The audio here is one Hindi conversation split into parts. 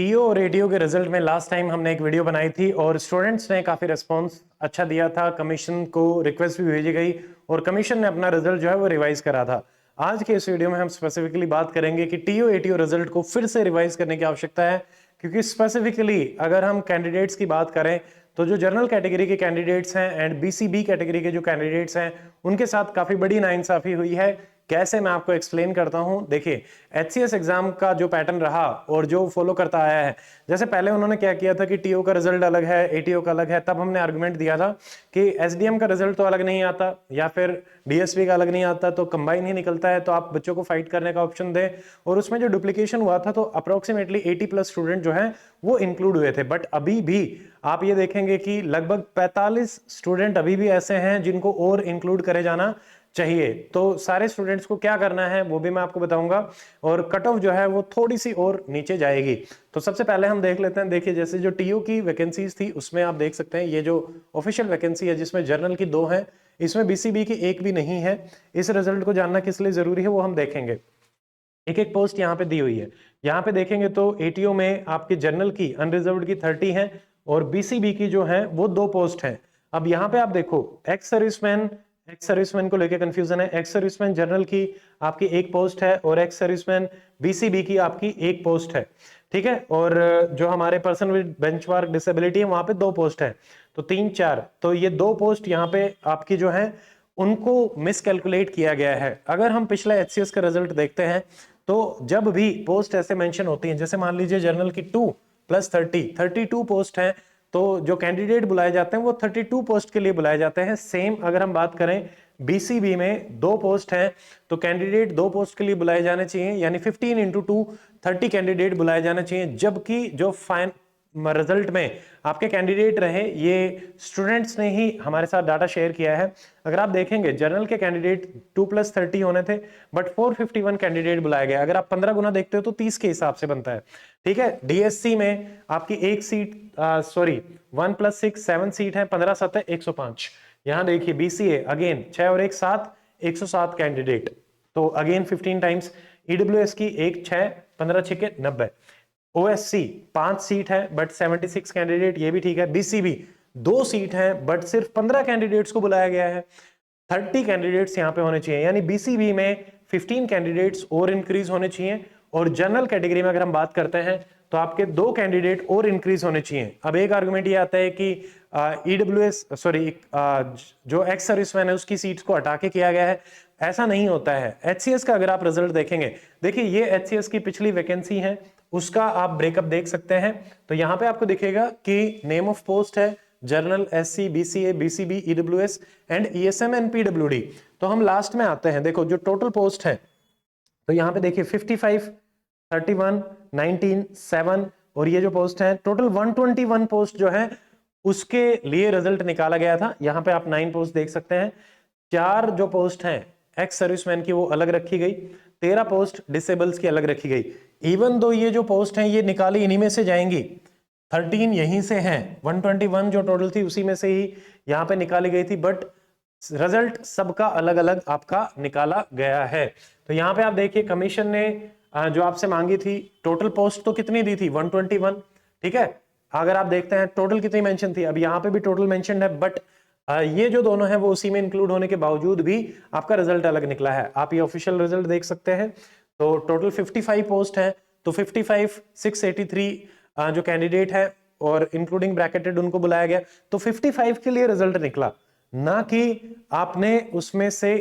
टीओ और एटीओ के रिजल्ट में लास्ट टाइम हमने एक वीडियो बनाई थी और स्टूडेंट्स ने काफी रिस्पांस अच्छा दिया था। कमीशन को रिक्वेस्ट भी भेजी गई और कमीशन ने अपना रिजल्ट जो है वो रिवाइज करा था। आज के इस वीडियो में हम स्पेसिफिकली बात करेंगे कि टीओ एटीओ रिजल्ट को फिर से रिवाइज करने की आवश्यकता है, क्योंकि स्पेसिफिकली अगर हम कैंडिडेट्स की बात करें तो जो जनरल कैटेगरी के कैंडिडेट्स हैं एंड बीसीबी कैटेगरी के जो कैंडिडेट्स हैं उनके साथ काफी बड़ी नाइंसाफी हुई है। कैसे, मैं आपको एक्सप्लेन करता हूं। देखिए, एचसीएस एग्जाम का जो पैटर्न रहा और जो फॉलो करता आया है, जैसे पहले उन्होंने क्या किया था कि टीओ का रिजल्ट अलग है, एटीओ का अलग है, तब हमने आर्गुमेंट दिया था कि एसडीएम का रिजल्ट तो अलग नहीं आता या फिर डीएसपी का अलग नहीं आता, तो कंबाइन ही निकलता है, तो आप बच्चों को फाइट करने का ऑप्शन दें। और उसमें जो डुप्लीकेशन हुआ था तो अप्रोक्सीमेटली 80+ स्टूडेंट जो है वो इंक्लूड हुए थे। बट अभी भी आप ये देखेंगे कि लगभग 45 स्टूडेंट अभी भी ऐसे हैं जिनको और इंक्लूड करे जाना चाहिए। तो सारे स्टूडेंट्स को क्या करना है वो भी मैं आपको बताऊंगा और कट ऑफ जो है वो थोड़ी सी और नीचे जाएगी। तो सबसे पहले हम देख लेते हैं। देखिए, जैसे जो टीओ की वैकेंसीज थी उसमें आप देख सकते हैं ये जो ऑफिशियल वैकेंसी है जिसमें जर्नल की 2 है, इसमें बीसीबी की 1 भी नहीं है। इस रिजल्ट को जानना किस लिए जरूरी है वो हम देखेंगे। एक एक पोस्ट यहाँ पे दी हुई है। यहाँ पे देखेंगे तो एटीओ में आपके जनरल की अनरिजर्व्ड की 30 है और बीसीबी की जो है वो 2 पोस्ट है। अब यहाँ पे आप देखो, एक्स सर्विसमैन को लेके कंफ्यूजन है। एक्स सर्विसमैन जनरल की आपकी 1 पोस्ट है और एक्स सर्विसमैन बीसीबी की आपकी 1 पोस्ट है, ठीक है। और जो हमारे पर्सन विद बेंचमार्क डिसेबिलिटी है वहां पे 2 पोस्ट है, तो 3 4, तो ये 2 पोस्ट यहाँ पे आपकी जो है उनको मिसकैलकुलेट किया गया है। अगर हम पिछला एचसीएस का रिजल्ट देखते हैं तो जब भी पोस्ट ऐसे मेंशन होती हैं, जैसे मान लीजिए जनरल की 2 + 30 32 पोस्ट हैं, तो जो कैंडिडेट बुलाए जाते हैं वो 32 पोस्ट के लिए बुलाए जाते हैं। सेम अगर हम बात करें बीसीबी में 2 पोस्ट हैं तो कैंडिडेट 2 पोस्ट के लिए बुलाए जाने चाहिए, यानी 15 × 2 30 कैंडिडेट बुलाए जाने चाहिए। जबकि जो फाइन रिजल्ट में आपके कैंडिडेट रहे, ये स्टूडेंट्स ने ही हमारे साथ डाटा शेयर किया है। अगर आप देखेंगे जनरल के कैंडिडेट 2 + 30 होने थे बट 451 कैंडिडेट बुलाए गए। अगर आप 15 गुना देखते हो तो 30 के हिसाब से बनता है, ठीक है। डीएससी में आपकी 1 सीट 1 + 6 7 सीट है, 15 7 105। यहां देखिए बीसीए अगेन 6 और 1 7 107 कैंडिडेट, तो अगेन 15 टाइम्स। ईडब्ल्यूएस की 1 6 15 6 के 90। ओएससी 5 सीट है बट 76 कैंडिडेट, ये भी ठीक है। बीसीबी 2 सीट है बट सिर्फ 15 कैंडिडेट्स को बुलाया गया है। 30 कैंडिडेट्स यहाँ पे होने चाहिए, यानी बीसीबी में 15 कैंडिडेट्स और इंक्रीज होने चाहिए। और जनरल कैटेगरी में अगर हम बात करते हैं तो आपके 2 कैंडिडेट और इंक्रीज होने चाहिए। अब एक आर्गुमेंट ये आता है कि ईडब्ल्यूएस जो एक्स सर्विसमैन है उसकी सीट्स को हटा के किया गया है। ऐसा नहीं होता है। एचसीएस का अगर आप रिजल्ट देखेंगे, देखिए ये एचसीएस की पिछली वैकेंसी है, उसका आप ब्रेकअप देख सकते हैं। तो यहां पे आपको दिखेगा कि नेम ऑफ पोस्ट है general, SC, BCA, BCB, EWS and ESM and PWD. तो हम लास्ट में आते हैं। देखो जो टोटल पोस्ट है तो यहाँ पे देखिए 55 31 19 7 और ये जो पोस्ट है टोटल 121 पोस्ट जो है उसके लिए रिजल्ट निकाला गया था। यहाँ पे आप 9 पोस्ट देख सकते हैं। 4 जो पोस्ट हैं एक्स सर्विसमैन की वो अलग रखी गई, 13 पोस्ट डिसेबल्स की अलग रखी गई। इवन दो ये जो पोस्ट हैं ये निकाली इन्हीं में से जाएंगी, 13 यहीं से हैं, 121 जो टोटल थी उसी में से ही यहाँ पे निकाली गई थी, बट रिजल्ट सबका अलग अलग आपका निकाला गया है। तो यहाँ पे आप देखिए कमीशन ने जो आपसे मांगी थी टोटल पोस्ट तो कितनी दी थी 121, ठीक है। अगर आप देखते हैं टोटल कितनी मेंशन थी, अब यहाँ पे भी टोटल मेंशन है, बट ये जो दोनों है वो उसी में इंक्लूड होने के बावजूद भी आपका रिजल्ट अलग निकला है। आप ये ऑफिशियल रिजल्ट देख सकते हैं। तो टोटल 55 पोस्ट है, तो 55 683 जो कैंडिडेट है और इंक्लूडिंग ब्रैकेटेड उनको बुलाया गया, तो 55 के लिए रिजल्ट निकला, ना कि आपने उसमें से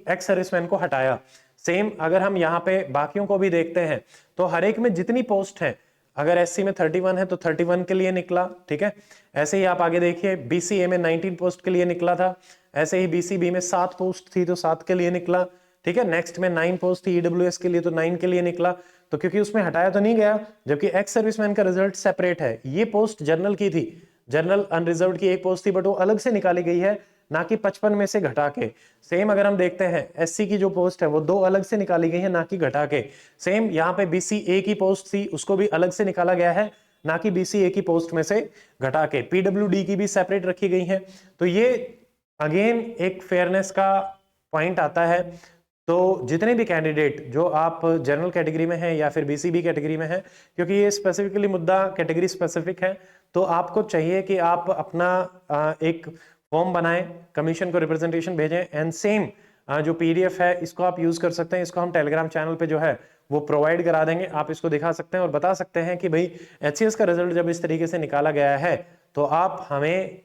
एक्स सर्विसमैन को हटाया। सेम अगर हम यहाँ पे बाकियों को भी देखते हैं तो हर एक में जितनी पोस्ट है, अगर एससी में 31 है तो 31 के लिए निकला, ठीक है। ऐसे ही आप आगे देखिए बीसीए में 19 पोस्ट के लिए निकला था, ऐसे ही बीसीबी में 7 पोस्ट थी तो 7 के लिए निकला, ठीक है। नेक्स्ट में 9 पोस्ट थी ईडब्ल्यूएस के लिए तो 9 के लिए निकला, तो क्योंकि उसमें हटाया तो नहीं गया। जबकि एक्स सर्विसमैन का रिजल्ट सेपरेट है, ये पोस्ट जनरल की थी, जनरल अनरिजर्व्ड की 1 पोस्ट थी बट वो अलग से निकाली गई है, ना कि 55 में से घटा के। सेम अगर हम देखते हैं एससी की जो पोस्ट है वो 2 अलग से निकाली गई है, ना कि घटा के। सेम यहाँ पे बीसीए की पोस्ट थी उसको भी अलग से निकाला गया है, ना कि बीसीए की पोस्ट में से घटा के। पीडब्ल्यूडी की भी सेपरेट रखी गई है। तो ये अगेन एक फेयरनेस का पॉइंट आता है। तो जितने भी कैंडिडेट जो आप जनरल कैटेगरी में हैं या फिर बीसीबी कैटेगरी में हैं, क्योंकि ये स्पेसिफिकली मुद्दा कैटेगरी स्पेसिफिक है, तो आपको चाहिए कि आप अपना एक फॉर्म बनाएं, कमीशन को रिप्रेजेंटेशन भेजें, एंड सेम जो पीडीएफ है इसको आप यूज कर सकते हैं। इसको हम टेलीग्राम चैनल पे जो है वो प्रोवाइड करा देंगे। आप इसको दिखा सकते हैं और बता सकते हैं कि भाई एचसीएस का रिजल्ट जब इस तरीके से निकाला गया है तो आप हमें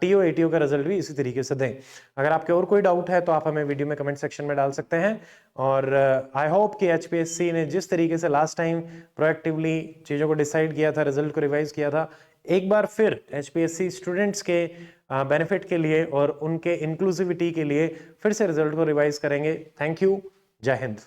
टीओ एटीओ का रिजल्ट भी इसी तरीके से दें। अगर आपके और कोई डाउट है तो आप हमें वीडियो में कमेंट सेक्शन में डाल सकते हैं। और आई होप कि एचपीएससी ने जिस तरीके से लास्ट टाइम प्रोएक्टिवली चीज़ों को डिसाइड किया था, रिजल्ट को रिवाइज किया था, एक बार फिर एचपीएससी स्टूडेंट्स के बेनिफिट के लिए और उनके इंक्लूसिविटी के लिए फिर से रिजल्ट को रिवाइज करेंगे। Thank you. जय हिंद।